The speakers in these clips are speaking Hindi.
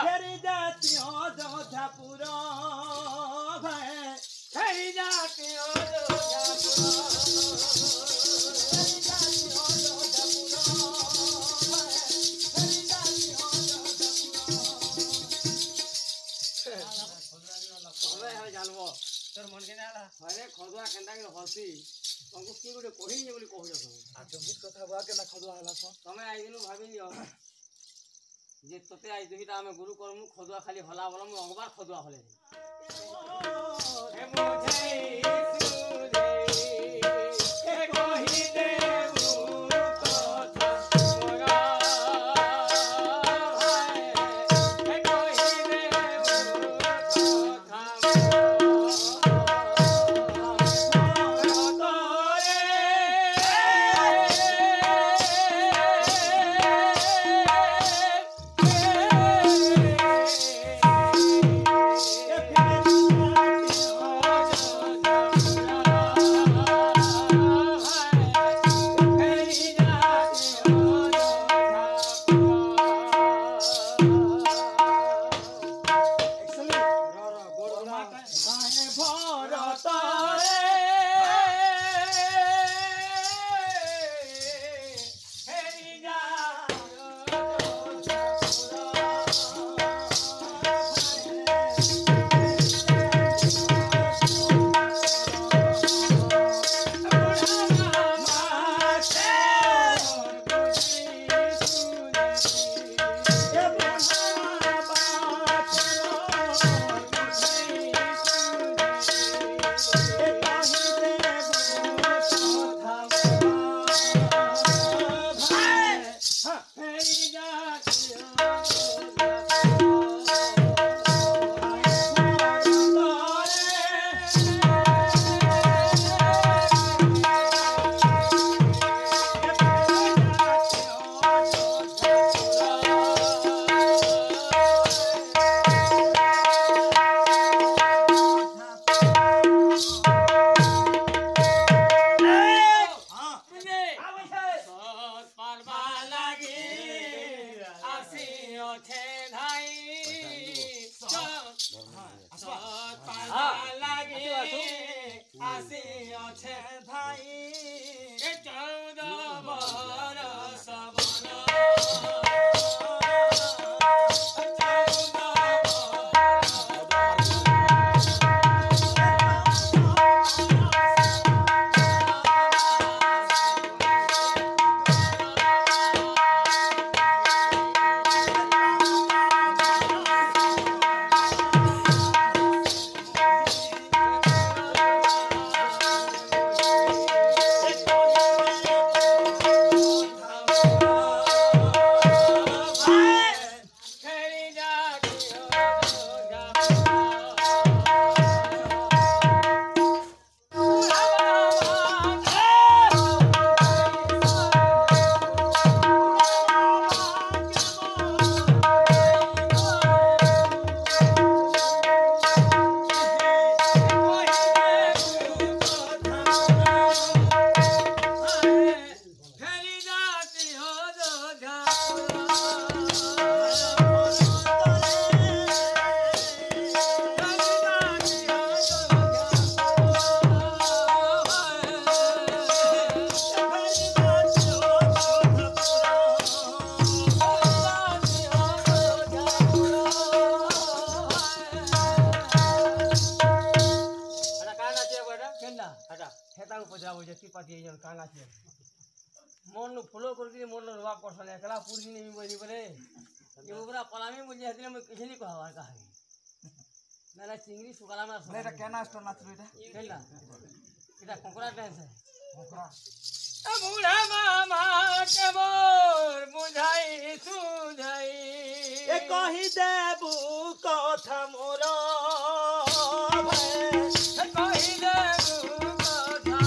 फेरी जाती हो जोधापुर फेरी जाती हो जानबो तोर मन के नाला अरे खदुआ केंदा के हसी तुमको की गुटे कहि ने बोली कहू जतो आ तुमित कथा बा के ना खदुआ हला को तमे आई दिनु भाबी लियो जे तते आई दुहिता हमें गुरु करमु खदुआ खाली हला बोला मु अंगबार खदुआ हले हे मुझे सुदे के कहि देबू कथा मोरा हे कहि देबू कथा मन फॉलो करके मन रवा करसन एकला पुरजी नहीं बोली बोले ये ओकरा पलामी बोली हतिन में किछ नहीं कहवा का है ना चिंगरी सुकाला में नहीं रे केना स्टोर नाच रे केला इटा कोकरा डांस है कोकरा ए बूढ़ा मामा के मोर बुझाई सुझाई ए कहि देबू कथा मोर ए कहि देबू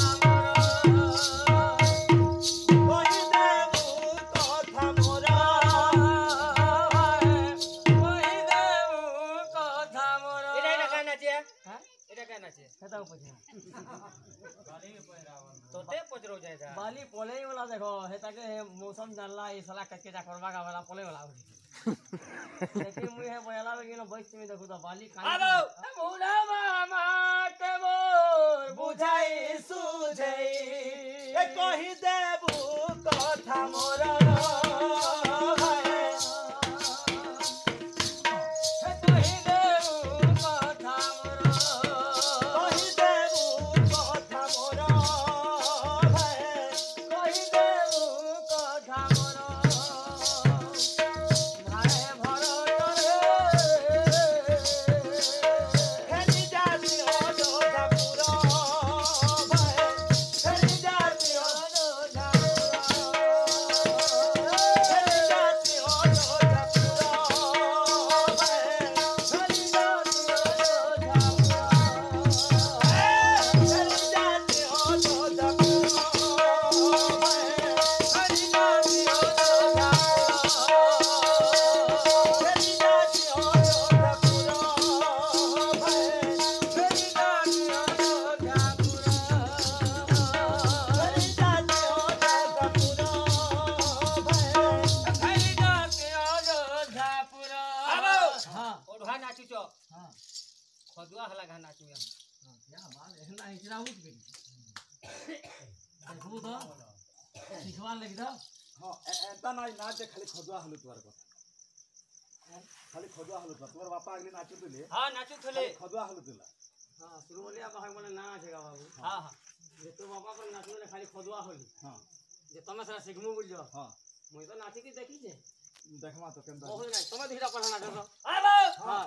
इटा क्या नाचे हेता पछा तोते पजरो जाएगा बाली पोले वाला देखो हेता के मौसम जानला ई साला कच्चे जा करवा का वाला पोले वाला लेकिन मुई है बयाला में गेलो बैठ में देखो तो बाली कान आबो मुड़ा मामा के मोर बुझाई सुझाई ए कहि देबू कथा मोर खदुआ हला घा नाचू या या बाल एहना इचरा उठ गई देखबू तो सिखवा लगी था हां एता नाही नाच खाली खदुआ हलु तोर को खाली खदुआ हलु तोर बापा अगले नाचू तुले हां नाचू थले खदुआ हलु तुला हां शुरू बोलिया बाहर बोले ना आछेगा बाबू हां हां जे तो बाबा पर नाचू ने खाली खदुआ होली हां जे तमे सारा सिखमु बोल जो हां मुई तो नाची की देखी जे देखमा तो केंदा बहुत नहीं तमे धीरा पर नाचो तो आबो हां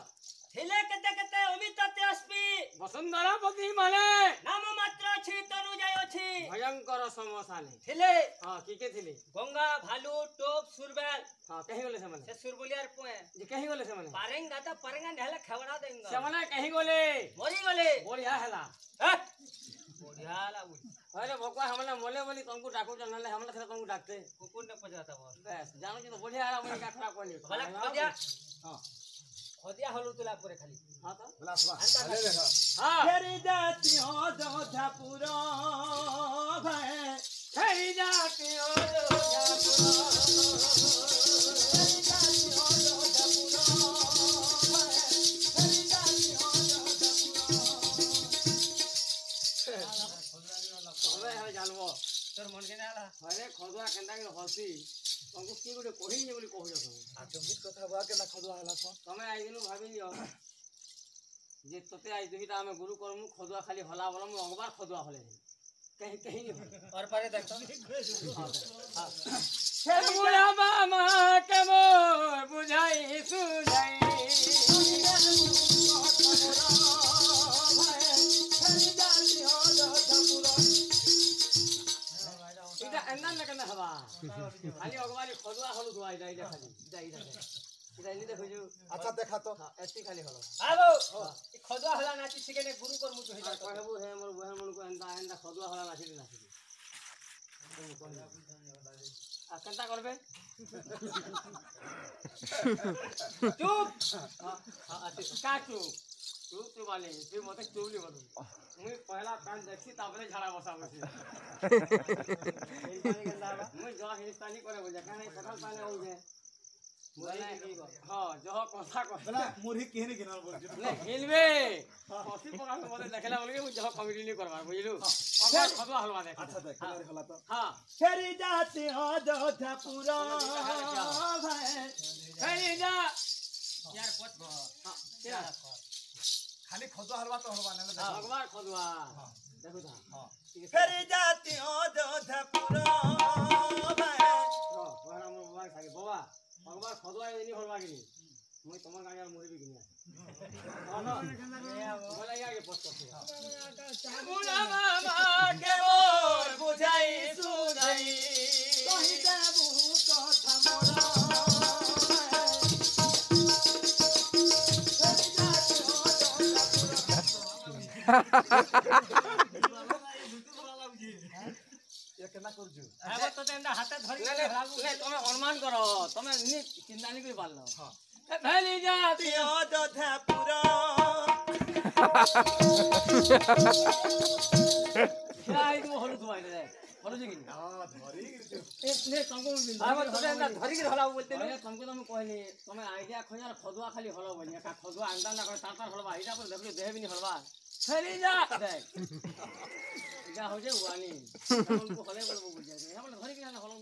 हिले केते केते अमित तेजस्वी वसुंधरा पति माने नाम मात्र अछि तनु जाय अछि भयंकर समोसाने हिले हां की थिली गंगा भालू टोप सुरबेल हां कहीं गले से से माने सुरबुलियार पोए जे कहीं गले से माने पारेंगा तो पारेंगा ढेला खवड़ा देंगा से माने कहीं गले मरी गले बढ़िया हैला बढ़िया लागू अरे भगवान हमने मोले बोली तुमको डाकू चलने हमने से तुमको डाकते कुकुर ने पजाता बस बस जानो जी तो बढ़िया है मुझे क्या खराब कोनी भला खदिया हां खदिया हलु तुला पूरे खाली हां तो लासवा ले देखा हां फेरी जाती हो जोधापुर भाई फेरी जाती हो जोधापुर जानबो तोर मन के नाला अरे खदुआ केंदा के हसी तुमको की गुटे कहि ने बोली कहू जतो आ संगीत कथा बा के ना खदुआ हला को तमे आई दिनु भाबी लियो जे तते आई दुहिता हमें गुरु करमु खदुआ खाली हला बोलम अगबार खदुआ हले कहीं कहीं नहीं और पारे देखो हे मुला मामा के मोर बुझाई सुझाई इटा अंदर न करना हवा खाली अगबारी खदुआ हलु दुआ इटा इटा खाली इटा इटा इटा देखो जो अच्छा देखा तो एती खाली हलो आबो खदुआ हला नाची सिकेने गुरु कर मुझे हे जातो कहबो हे मोर बहन मन को अंदा अंदा खदुआ हला नाची नाची आ कंता करबे चुप हां का चुप चुप वाले फिर मते चुपली मत मुई पहला कान देखी तापरे झाड़ा बसा बसी मुई जो हिंदुस्तानी करे बुझा काने कथा पाने हो जे हां जो कथा को बला मुरही केहने गिनल बोल ने हिलबे हसी पका मते देखला बोल के जो कमेडी नहीं करबा बुझलु अब खदुआ हलवा देख अच्छा देख ले हला तो हां फेरी जाती हो जोधापुर भाई फेरी जा यार पट हां क्या खाली खदुआ हलवा तो हलवा ना देखा भगवान खदुआ देखो था हां फेरी जाती हो जोधापुर भाई रो वहां हम बाबा खाली बाबा भगवान खदुआ नहीं हलवा गिनी मुई तमन गांगर मुरी भी गिनी हां ना बोला या के पोस्ट कर मुला मामा के मोर बुझाई सुझाई कहि देबू कथा मोरा ये केना करजु आबो तो तेंदा हाथे धरि ले तुम अनुमान करो तुम नि चिंता नहीं कर पाल हां भेली जाती जोधापुर आई तुम हलु तुम आइले हलु जी कि हां धरी ए ने तुमको आम तोरे ना धरी के हला बोलते अरे तुमको तुम कहली तुम आइडिया खोजा खदुआ खाली हलो बनिया का खदुआ अंडा ना करे तार हलवा इटा पर देखलो देह भी नहीं हलवा फेरी जा देख इटा हो जे वानी तुमको हले बोलबो बुझे हम धरी के ना हलम